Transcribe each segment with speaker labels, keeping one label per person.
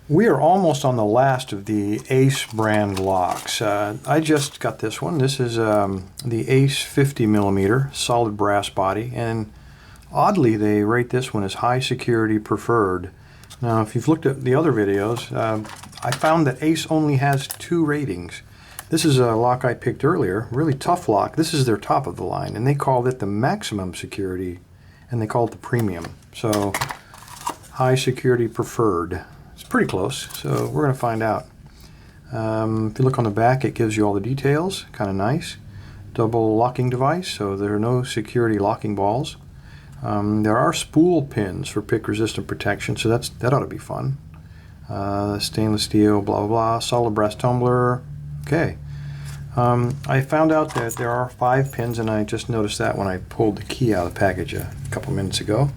Speaker 1: We are almost on the last of the Ace brand locks. I just got this one. This is the Ace 50mm solid brass body, and oddly they rate this one as high security preferred. Now if you've looked at the other videos, I found that Ace only has 2 ratings. This is a lock I picked earlier, really tough lock. This is their top of the line, and they called it the maximum security, and they call it the premium. So high security preferred. It's pretty close, so we're going to find out. If you look on the back, it gives you all the details. Kind of nice. Double locking device, so there are no security locking balls. There are spool pins for pick resistant protection, so that ought to be fun. Stainless steel, blah blah blah. Solid brass tumbler. Okay. I found out that there are 5 pins, and I just noticed that when I pulled the key out of the package a couple minutes ago.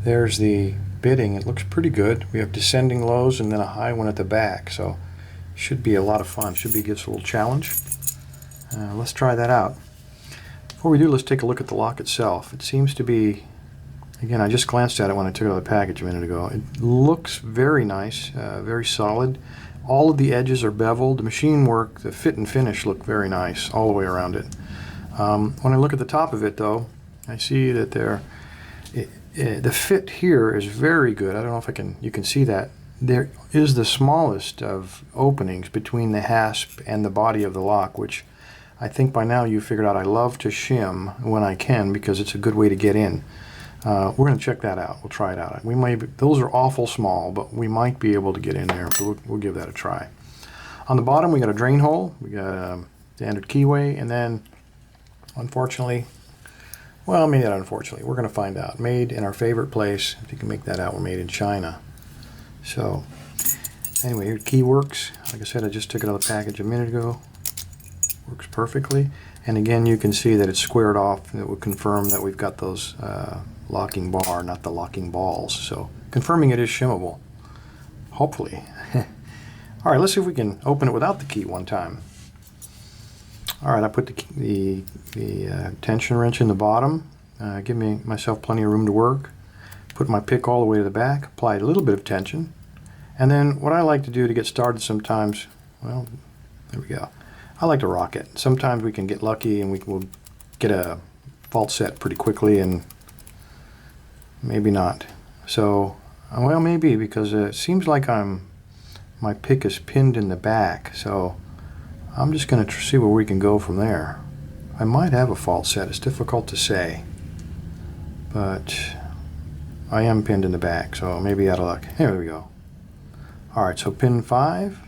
Speaker 1: There's the bitting. It looks pretty good. We have descending lows and then a high one at the back, so should be a lot of fun. Should be give us a little challenge. Let's try that out. Before we do, let's take a look at the lock itself. It seems to be, again, I just glanced at it when I took it out of the package a minute ago. It looks very nice, very solid. All of the edges are beveled. The machine work, the fit and finish look very nice all the way around it. When I look at the top of it, though, I see that the fit here is very good. I don't know if you can see that. There is the smallest of openings between the hasp and the body of the lock, which I think by now you figured out I love to shim when I can because it's a good way to get in. We're going to check that out. We'll try it out. Those are awful small, but we might be able to get in there, so we'll give that a try. On the bottom, we got a drain hole, we got a standard keyway, and then, unfortunately, well, maybe not unfortunately, we're going to find out. Made in our favorite place. If you can make that out, we're made in China. So, anyway, here key works. Like I said, I just took it out of the package a minute ago. Works perfectly. And again, you can see that it's squared off. It would confirm that we've got those locking bar, not the locking balls. So, confirming it is shimmable. Hopefully. All right, let's see if we can open it without the key one time. All right, I put the tension wrench in the bottom, give myself plenty of room to work. Put my pick all the way to the back, applied a little bit of tension, and then what I like to do to get started sometimes, well, there we go. I like to rock it. Sometimes we can get lucky and we'll get a fault set pretty quickly, and maybe not. So, well, maybe because it seems like my pick is pinned in the back, so I'm just going to see where we can go from there. I might have a fault set. It's difficult to say, but I am pinned in the back, so maybe out of luck. Here we go. All right, so pin 5.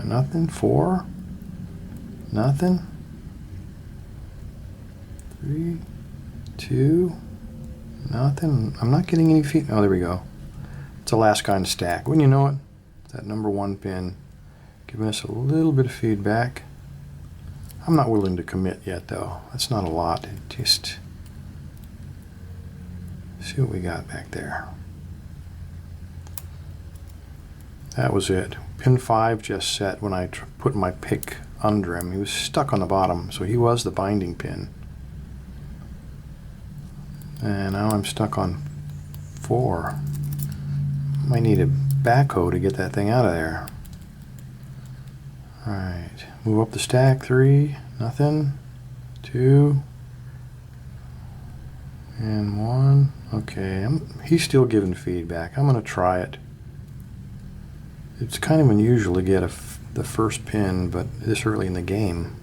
Speaker 1: Nothing. 4. Nothing. 3, 2. Nothing. I'm not getting any feet. Oh, there we go. It's the last kind of stack. Wouldn't you know it? It's that number 1 pin. Giving us a little bit of feedback. I'm not willing to commit yet, though. That's not a lot. Just see what we got back there. That was it. Pin 5 just set when I put my pick under him. He was stuck on the bottom, so he was the binding pin. And now I'm stuck on 4. Might need a backhoe to get that thing out of there. Alright, move up the stack. 3, nothing. 2, and 1. Okay, he's still giving feedback. I'm going to try it. It's kind of unusual to get the first pin, but this early in the game.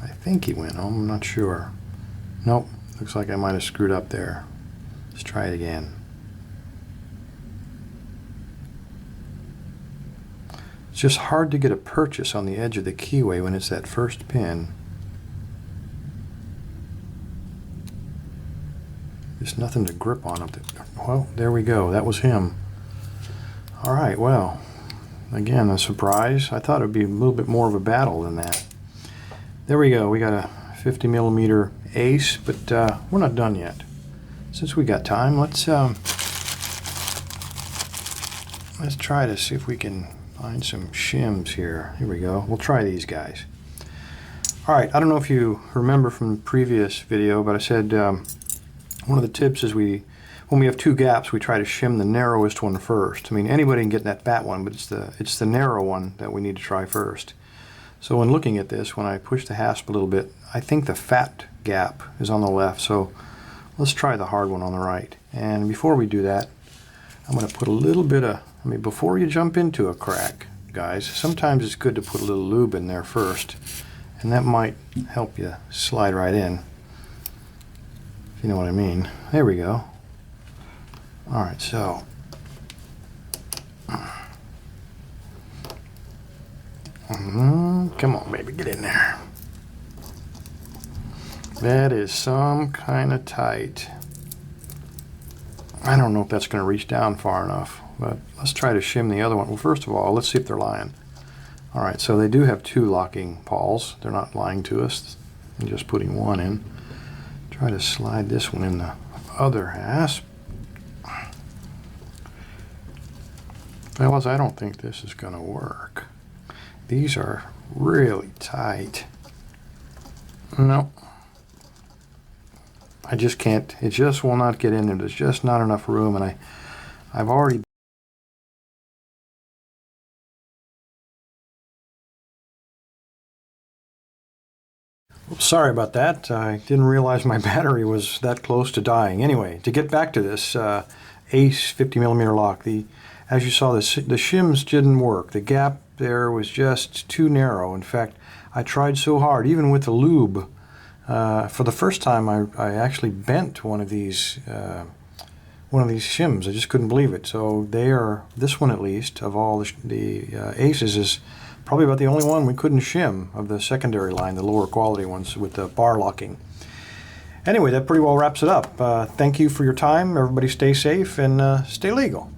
Speaker 1: I think he went home. I'm not sure. Nope, looks like I might have screwed up there. Let's try it again. It's just hard to get a purchase on the edge of the keyway when it's that first pin. There's nothing to grip on up there. Well, there we go. That was him. All right, well, again, a surprise. I thought it would be a little bit more of a battle than that. There we go. We got a 50mm Ace, but we're not done yet. Since we got time, let's try to see if we can find some shims here. Here we go. We'll try these guys. All right, I don't know if you remember from the previous video, but I said one of the tips is when we have two gaps, we try to shim the narrowest one first. I mean, anybody can get in that fat one, but it's the narrow one that we need to try first. So when looking at this, when I push the hasp a little bit, I think the fat gap is on the left. So let's try the hard one on the right. And before we do that, I'm going to put a little bit of, I mean, before you jump into a crack, guys, sometimes it's good to put a little lube in there first. And that might help you slide right in, if you know what I mean. There we go. All right, so come on, baby, get in there. That is some kind of tight. I don't know if that's going to reach down far enough, but let's try to shim the other one. Well, first of all, let's see if they're lying. All right, so they do have two locking pawls. They're not lying to us. I'm just putting one in. Try to slide this one in the other hasp. Fellas, I don't think this is going to work. These are really tight. No. I just can't. It just will not get in there. There's just not enough room, and I've already... Sorry about that. I didn't realize my battery was that close to dying. Anyway, to get back to this Ace 50mm lock, as you saw, the shims didn't work. The gap there was just too narrow. In fact, I tried so hard, even with the lube. For the first time, I actually bent one of these shims. I just couldn't believe it. So this one at least, of all the Aces, is probably about the only one we couldn't shim of the secondary line, the lower quality ones with the bar locking. Anyway, that pretty well wraps it up. Thank you for your time. Everybody stay safe and stay legal.